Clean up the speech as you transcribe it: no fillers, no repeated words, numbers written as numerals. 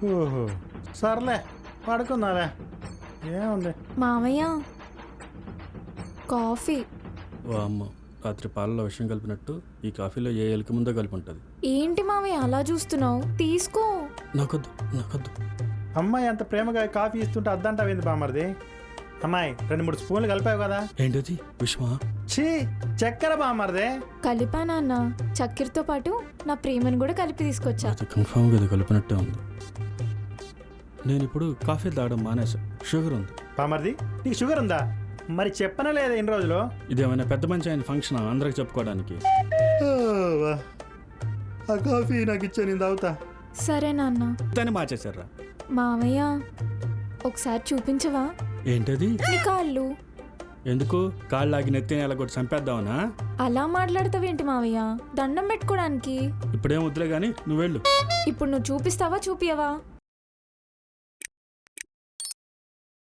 ఓహో సర్లే పడుకుందాలే ఏముంది. మామయ్య కాఫీ. ఓ అమ్మ, రాత్రి పాలలో విషయం కలిపినట్టు ఈ కాఫీలో ఏ ఎలుక ముందో కలిపి ఉంటుంది. ఏంటి మామయ్య అలా చూస్తున్నావు? తీసుకో. నాకొద్దు నాకొద్దు. అమ్మాయి అంత ప్రేమగా కాఫీ ఇస్తుంటే అద్దంటావేంది బామ్మర్ది? అమ్మాయి 2-3 స్పూన్లు కలిపావు కదా. ఏంటది విషమా? ఛీ చక్కెర బామ్మర్దే. కలిపా నాన్న, చక్కెరతో పాటు నా ప్రేమను కూడా కలిపి తీసుకొచ్చా. అది కన్ఫామ్గా ఇది కలిపినట్టే ఉంది. నేను ఇప్పుడు కాఫీ తాగడం మానేసా. షుగర్ ఉంది. బామ్మర్ది నీకు షుగర్ ఉందా? మరి చెప్పనే లేదా ఇన్ని రోజులు? ఇదేమైనా పెద్ద మంచి అయిన ఫంక్షన్ అందరికి చెప్పుకోవడానికి. ఆ కాఫీ నాకు ఇచ్చా, నేను తాగుతా. సరే నాన్న. దాన్ని మార్చేశారా? మామయ్య ఒకసారి చూపించవా ఏంటది? నీ కాళ్ళు. ఎందుకు? కాళ్ళు లాగి నెత్తిని ఎలా కొట్టి చంపేద్దామనా? అలా మాట్లాడతావేంటి మావయ్య? దండం పెట్టుకోవడానికి. ఇప్పుడేం వద్దులే కానీ నువ్వు వెళ్ళు. ఇప్పుడు నువ్వు చూపిస్తావా చూపియవా?